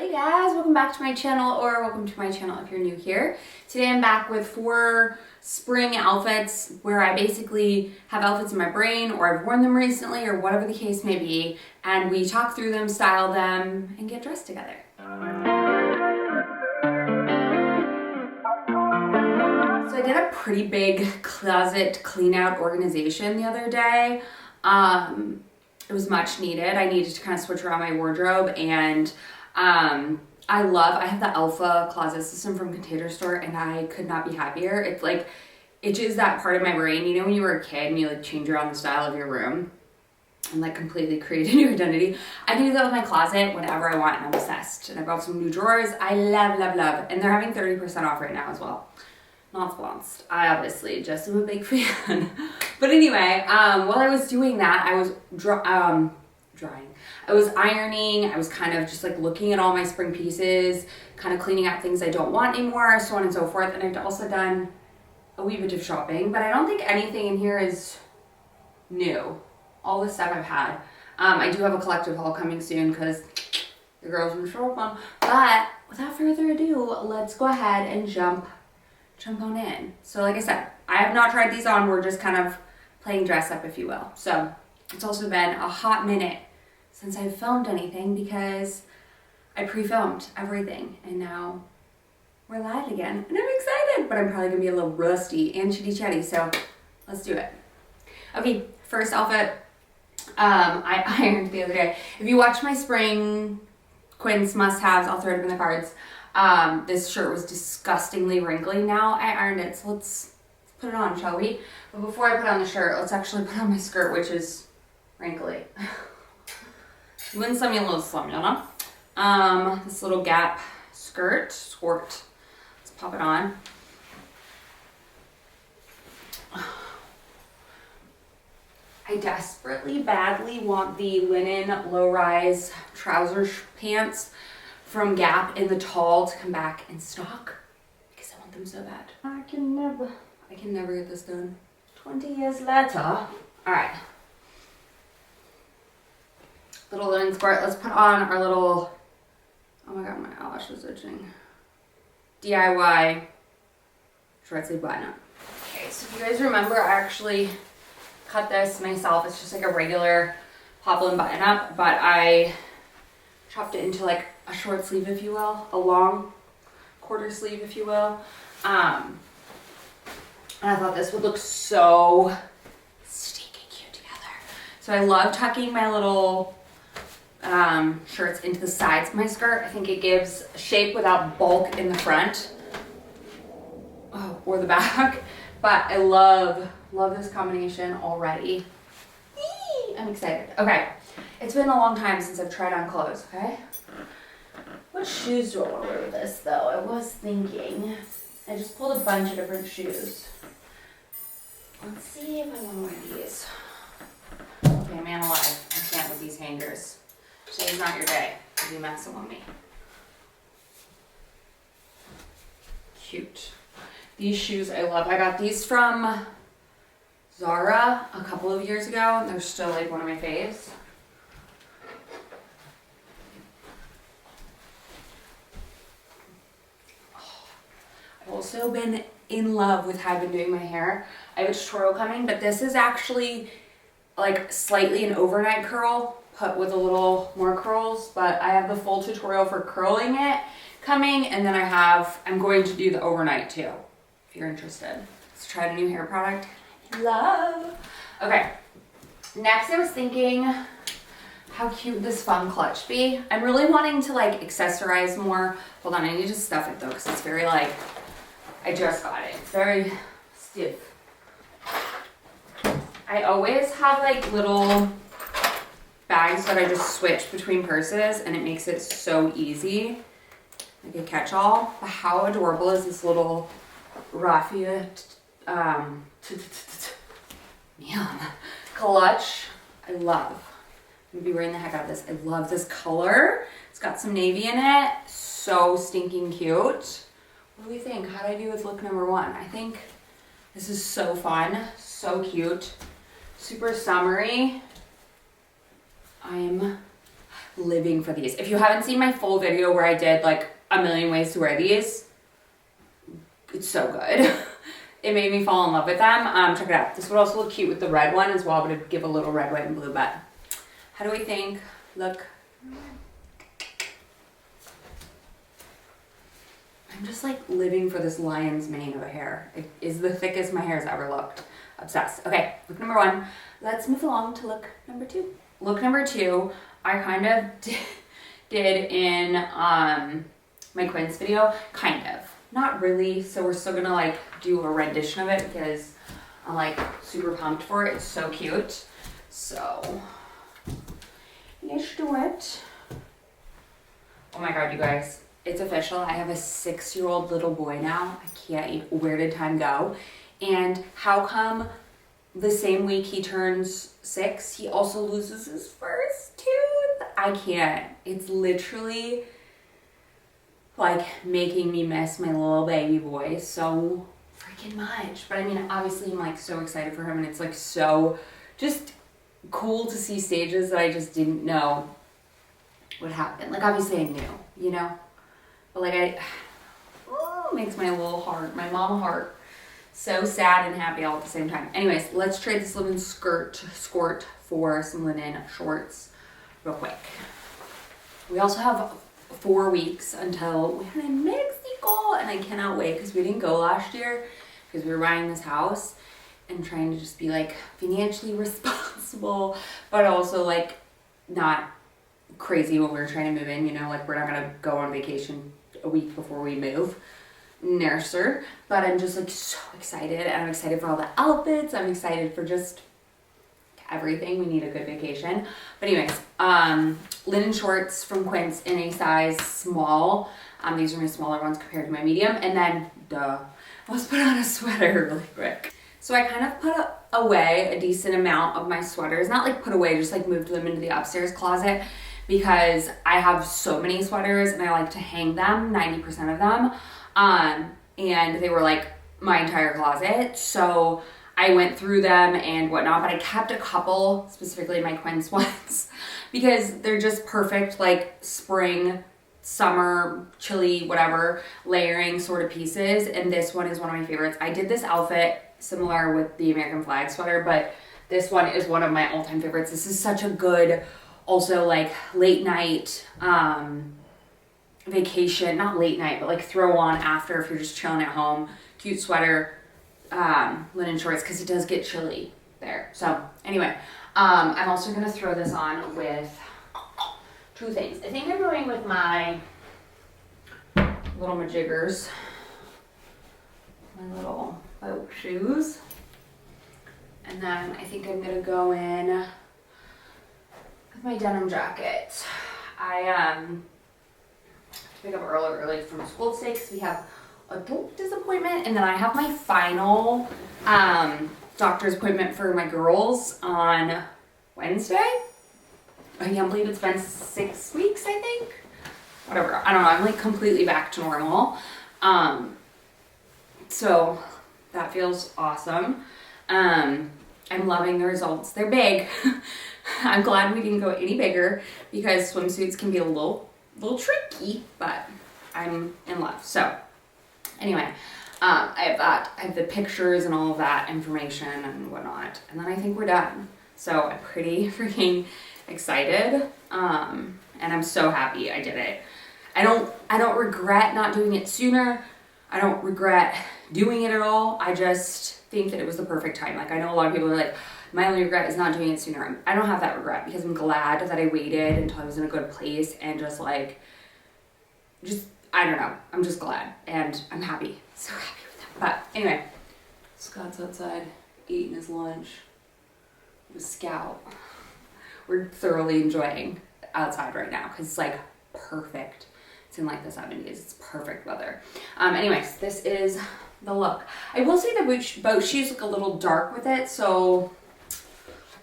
Hey guys, welcome back to my channel, or welcome to my channel if you're new here. Today I'm back with 4 spring outfits where I basically have outfits in my brain, or I've worn them recently, or whatever the case may be, and we talk through them, style them, and get dressed together. So I did a pretty big closet clean out organization the other day. It was much needed. I needed to kind of switch around my wardrobe, and I have the Elfa closet system from Container Store, and I could not be happier. It's like, it is that part of my brain, you know, when you were a kid and you like change around the style of your room and like completely create a new identity. I can do that with my closet whenever I want, and I'm obsessed. And I bought some new drawers. I love, and they're having 30% off right now as well. Not sponsored. I obviously just am a big fan. But anyway, while I was doing that, I was drying. I was ironing. I was kind of just like looking at all my spring pieces, kind of cleaning out things I don't want anymore, so on and so forth. And I've also done a wee bit of shopping, but I don't think anything in here is new. All the stuff I've had. I do have a collective haul coming soon because the girls were short on. But without further ado, let's go ahead and jump on in. So like I said, I have not tried these on. We're just kind of playing dress up, if you will. So it's also been a hot minute since I've filmed anything because I pre-filmed everything and now we're live again and I'm excited, but I'm probably gonna be a little rusty and chitty chatty, so let's do it. Okay, first outfit, I ironed the other day. If you watch my spring Quince must-haves, I'll throw it up in the cards. This shirt was disgustingly wrinkly. Now I ironed it, so let's put it on, shall we? But before I put on the shirt, let's actually put on my skirt, which is wrinkly. Win some, you lose some, you know? This little Gap skirt. Let's pop it on. I desperately, badly want the linen low-rise trouser pants from Gap in the tall to come back in stock because I want them so bad. I can never get this done. 20 years later. All right. Little linen skirt. Let's put on our little, oh my god, my eyelash is itching. DIY short sleeve button up. Okay, so if you guys remember, I actually cut this myself. It's just like a regular poplin button up, but I chopped it into like a short sleeve, if you will, a long quarter sleeve, if you will. And I thought this would look so stinking cute together. So I love tucking my little shirts into the sides of my skirt. I think it gives shape without bulk in the front or the back. But I love this combination already. I'm excited. Okay, it's been a long time since I've tried on clothes, okay? What shoes do I want to wear with this, though? I was thinking. I just pulled a bunch of different shoes. Let's see if I want to wear these. Okay, man alive. I can't with these hangers. Today's not your day. You'll be messing with me. Cute. These shoes I love. I got these from Zara a couple of years ago, and they're still like one of my faves. I've also been in love with how I've been doing my hair. I have a tutorial coming, but this is actually like slightly an overnight curl put with a little more curls, but I have the full tutorial for curling it coming, and then I'm going to do the overnight too, if you're interested. Let's try a new hair product. Love. Okay, next I was thinking, how cute would this fun clutch be? I'm really wanting to like accessorize more. Hold on, I need to stuff it though, because it's very like, I just got it. It's very stiff. I always have like little bags that I just switch between purses, and it makes it so easy. Like a catch-all. But how adorable is this little raffia clutch? I love. I'm gonna be wearing the heck out of this. I love this color. It's got some navy in it. So stinking cute. What do we think? How do I do with look number 1? I think this is so fun. So cute. Super summery. I'm living for these. If you haven't seen my full video where I did like a million ways to wear these, it's so good. It made me fall in love with them. Check it out. This would also look cute with the red one as well, but it'd give a little red, white, and blue. But how do we think? Look. I'm just like living for this lion's mane of a hair. It is the thickest my hair's ever looked. Obsessed. Okay, look number one. Let's move along to look number two. Look number two, I kind of did in my Quince video. Kind of. Not really. So we're still gonna like do a rendition of it because I'm like super pumped for it. It's so cute. So let's do it. Oh my god, you guys. It's official. I have a 6-year-old little boy now. I can't even, where did time go? And how come the same week he turns 6, he also loses his first tooth? I can't. It's literally like making me miss my little baby boy so freaking much. But I mean, obviously I'm like so excited for him, and it's like so just cool to see stages that I just didn't know would happen. Like obviously I knew, you know? But like makes my little heart, my mama heart, so sad and happy all at the same time. Anyways, let's trade this linen skirt for some linen shorts real quick. We also have 4 weeks until we're in Mexico, and I cannot wait because we didn't go last year because we were buying this house and trying to just be like financially responsible, but also like not crazy when we were trying to move in, you know, like we're not gonna go on vacation a week before we move. Nurser. But I'm just like so excited, and I'm excited for all the outfits. I'm excited for just everything. We need a good vacation. But anyways, linen shorts from Quince in a size small. These are my smaller ones compared to my medium. And then let's put on a sweater really quick. So I kind of put away a decent amount of my sweaters, not like put away, just like moved them into the upstairs closet, because I have so many sweaters and I like to hang them, 90% of them. And they were like my entire closet. So I went through them and whatnot, but I kept a couple, specifically my Quince ones, because they're just perfect, like spring, summer, chilly, whatever, layering sort of pieces. And this one is one of my favorites. I did this outfit similar with the American flag sweater, but this one is one of my all-time favorites. This is such a good, also like late night, vacation, not late night, but like throw on after if you're just chilling at home. Cute sweater, linen shorts, because it does get chilly there. So anyway, I'm also gonna throw this on with 2 things. I think I'm going with my little majiggers, my little boat shoes, and then I think I'm gonna go in with my denim jacket. I pick up early from school today because we have a doctor's appointment, and then I have my final doctor's appointment for my girls on Wednesday. I can't believe it's been 6 weeks, I think. Whatever, I don't know, I'm like completely back to normal. So that feels awesome. I'm loving the results. They're big. I'm glad we didn't go any bigger because swimsuits can be a little tricky, but I'm in love. So anyway, I have that. I have the pictures and all of that information and whatnot, and then I think we're done. So I'm pretty freaking excited, and I'm so happy I did it. I don't regret not doing it sooner. I don't regret doing it at all. I just think that it was the perfect time. Like I know a lot of people are like, my only regret is not doing it sooner. I don't have that regret because I'm glad that I waited until I was in a good place and just I don't know. I'm just glad and I'm happy. So happy with that. But anyway, Scott's outside eating his lunch with Scout. We're thoroughly enjoying outside right now because it's like perfect. It's in like the 70s. It's perfect weather. Anyways, this is the look. I will say the boat shoes look a little dark with it, so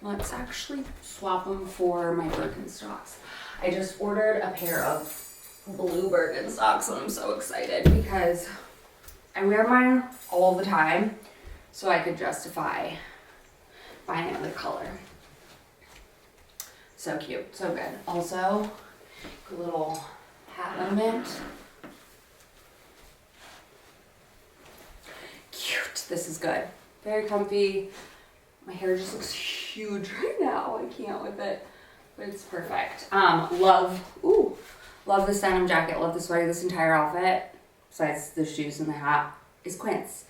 let's actually swap them for my Birkenstocks. I just ordered a pair of blue Birkenstocks and I'm so excited because I wear mine all the time, so I could justify buying another color. So cute, so good. Also, A little hat ornament. Cute. This is good. Very comfy. My hair just looks huge right now. I can't with it, but it's perfect. Love this denim jacket. Love the sweater. This entire outfit, besides the shoes and the hat, is Quince,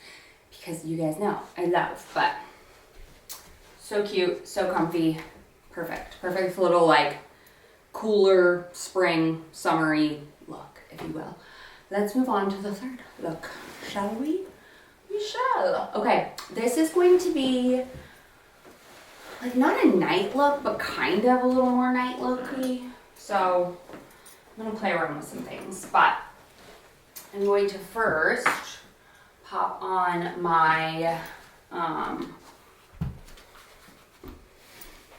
because you guys know I love. But so cute, so comfy, perfect. Perfect little like cooler spring summery look, if you will. Let's move on to the third look, shall we? We shall. Okay, this is going to be like not a night look, but kind of a little more night looky. So I'm gonna play around with some things, but I'm going to first pop on my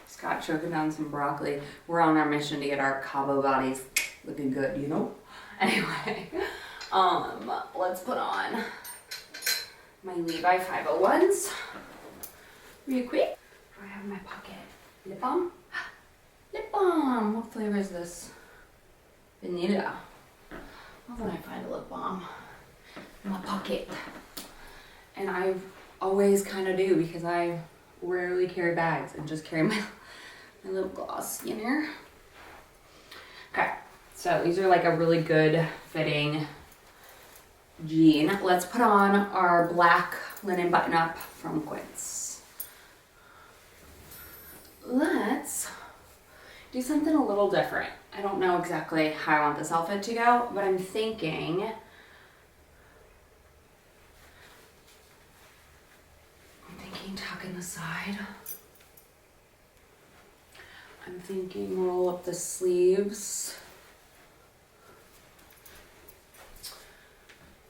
Scott choking down some broccoli. We're on our mission to get our Cabo bodies looking good, you know? Anyway, let's put on my Levi 501s real quick. Do I have in my pocket? Lip balm? Lip balm! What flavor is this? Vanilla. Love when I find a lip balm in my pocket. And I always kind of do, because I rarely carry bags and just carry my lip gloss in here. Okay, so these are like a really good fitting jean. Let's put on our black linen button up from Quince. Let's do something a little different. I don't know exactly how I want this outfit to go, but I'm thinking tuck in the side. I'm thinking roll up the sleeves.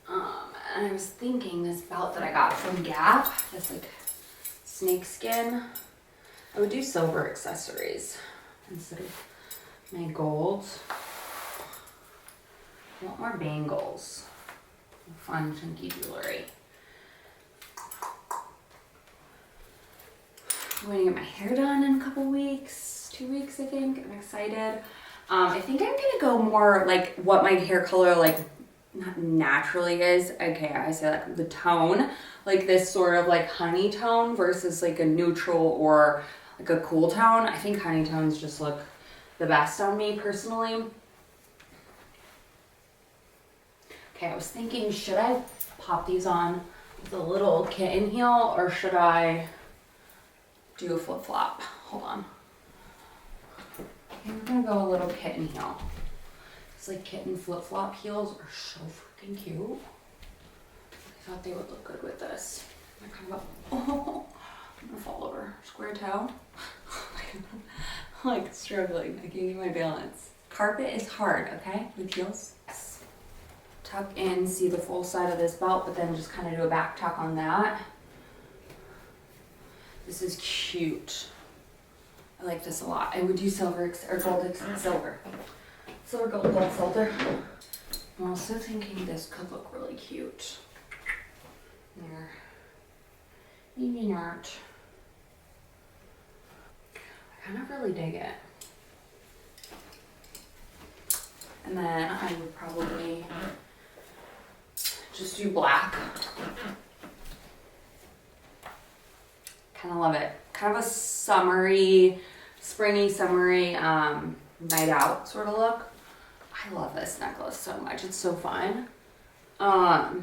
And I was thinking this belt that I got from Gap, this like snake skin, I would do silver accessories instead of my gold. I want more bangles. Fun, chunky jewelry. I'm going to get my hair done in a couple weeks, 2 weeks I think. I'm excited. I think I'm going to go more like what my hair color like not naturally is. Okay, I say like the tone, like this sort of like honey tone versus like a neutral or like a cool tone. I think honey tones just look the best on me personally. Okay, I was thinking, should I pop these on with a little kitten heel or should I do a flip flop? Hold on. I'm gonna go a little kitten heel. It's like kitten flip flop heels are so freaking cute. I thought they would look good with this. They're kind of oh, I'm gonna fall over. Square toe. Like struggling. I can't get my balance. Carpet is hard, okay? With heels. Yes. Tuck in, see the full side of this belt, but then just kind of do a back tuck on that. This is cute. I like this a lot. I would do silver or gold, silver, gold, silver. I'm also thinking this could look really cute. There. Maybe not. I kind of really dig it. And then I would probably just do black. Kind of love it. Kind of a summery, springy, summery night out sort of look. I love this necklace so much. It's so fun. Yeah,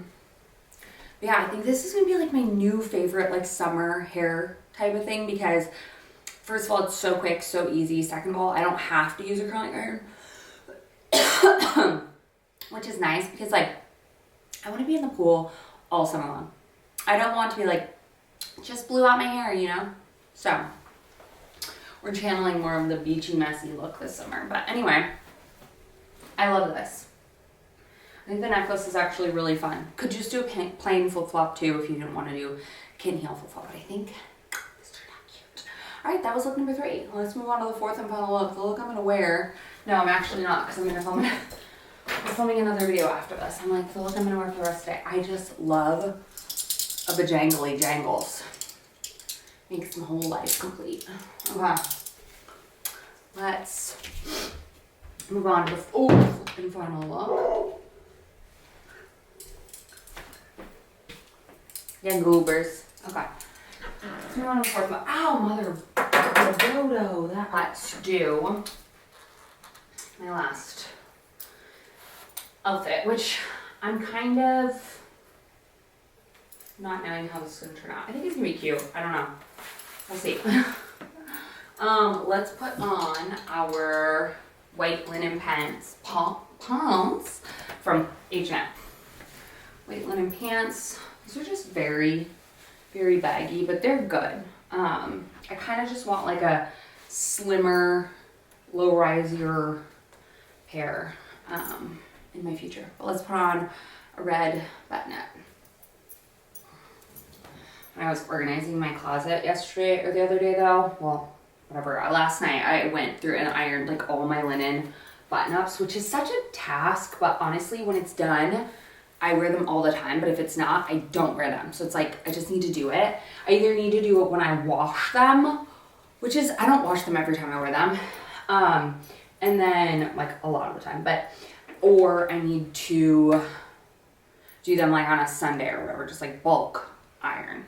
I think this is gonna be like my new favorite like summer hair type of thing because first of all, it's so quick, so easy. Second of all, I don't have to use a curling iron, which is nice because like I want to be in the pool all summer long. I don't want to be like just blew out my hair, you know? So we're channeling more of the beachy, messy look this summer. But anyway, I love this. I think the necklace is actually really fun. Could just do a plain flip-flop too if you didn't want to do kitten heel flip-flop. But I think this turned out cute. All right, that was look number 3. Let's move on to the fourth and final look. The look I'm going to wear. No, I'm actually not because I'm going to film it. I'm filming another video after this. I'm like, the look I'm going to wear for the rest of the day. I just love a bajangly jangles. Makes my whole life complete. Okay. Let's move on to the flipping final look. Yeah, goobers. Okay. Let's move on to the fourth look. Ow, mother of dodo. Let's do my last outfit, which I'm kind of not knowing how this is going to turn out. I think it's going to be cute. I don't know. We'll see. Let's put on our white linen pants from H&M. White linen pants. These are just very, very baggy, but they're good. I kind of just want like a slimmer, low-riser pair in my future. But let's put on a red button-up. When I was organizing my closet yesterday or the other day though, well, whatever, last night I went through and ironed like all my linen button-ups, which is such a task, but honestly when it's done, I wear them all the time, but if it's not, I don't wear them. So it's like, I just need to do it. I either need to do it when I wash them, which is, I don't wash them every time I wear them. And then like a lot of the time, or I need to do them like on a Sunday or whatever, just like bulk iron.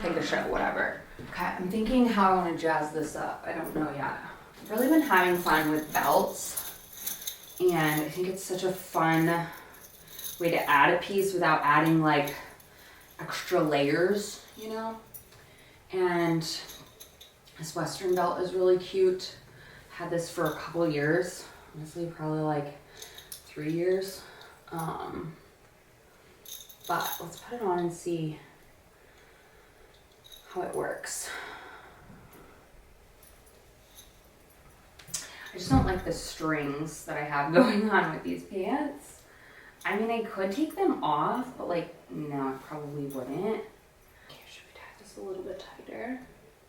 Take a show, whatever. Okay, I'm thinking how I want to jazz this up. I don't know yet. I've really been having fun with belts, and I think it's such a fun way to add a piece without adding like extra layers, you know? And this Western belt is really cute. Had this for a couple years, honestly, probably like 3 years. But let's put it on and see how it works. I just don't like the strings that I have going on with these pants. I mean, I could take them off, but like, no, I probably wouldn't. Okay, should we tie this a little bit tighter?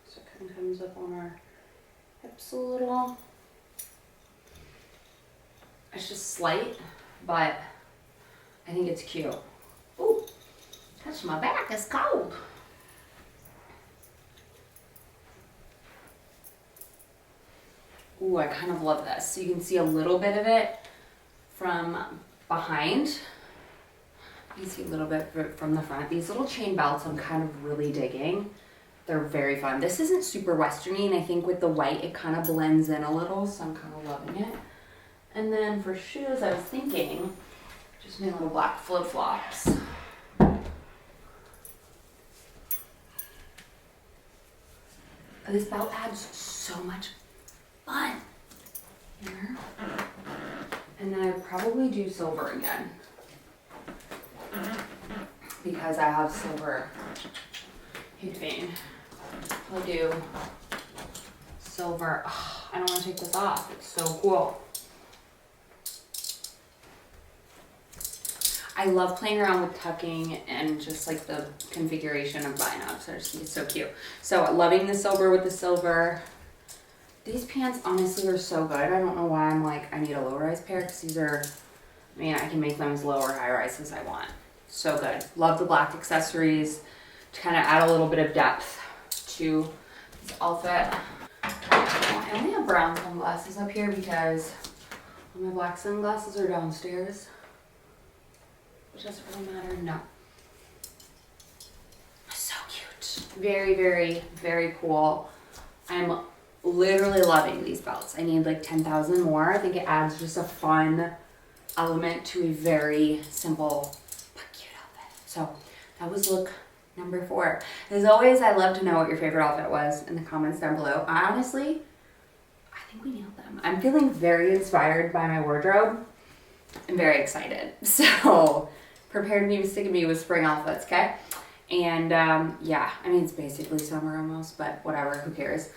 So it kind of comes up on our hips a little. It's just slight, but I think it's cute. Ooh, touch my back, it's cold. Ooh, I kind of love this. So you can see a little bit of it from behind. You can see a little bit from the front. These little chain belts I'm kind of really digging. They're very fun. This isn't super westerny, and I think with the white it kind of blends in a little, so I'm kind of loving it. And then for shoes, I was thinking just my little black flip-flops. This belt adds so much fun here. And then I'd probably do silver again, because I have silver hip vein. I'll do silver. Oh, I don't want to take this off. It's so cool. I love playing around with tucking and just like the configuration of button-ups. I just think it's so cute. So loving the silver with the silver. These pants honestly are so good. I don't know why I'm like, I need a low-rise pair, because these are, I mean, I can make them as low or high-rise as I want. So good. Love the black accessories to kind of add a little bit of depth to this outfit. I only have brown sunglasses up here because all my black sunglasses are downstairs. Which doesn't really matter, no. So cute. Very, very, very cool. I'm literally loving these belts. I need like 10,000 more. I think it adds just a fun element to a very simple but cute outfit. So that was look number 4. As always, I'd love to know what your favorite outfit was in the comments down below. I think we nailed them. I'm feeling very inspired by my wardrobe. I'm very excited. So prepare to be mistaken me with spring outfits, okay? And yeah, I mean, it's basically summer almost, but whatever, who cares?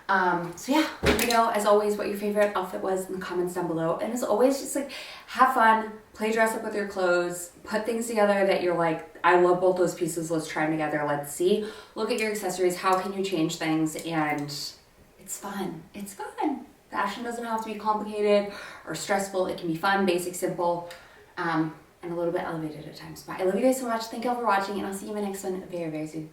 So yeah, let me know as always what your favorite outfit was in the comments down below. And as always, just like have fun, play dress up with your clothes, put things together that you're like, I love both those pieces, let's try them together, let's see. Look at your accessories, how can you change things, and it's fun. It's fun. Fashion doesn't have to be complicated or stressful. It can be fun, basic, simple, and a little bit elevated at times. But I love you guys so much. Thank you all for watching, and I'll see you in my next one very, very soon.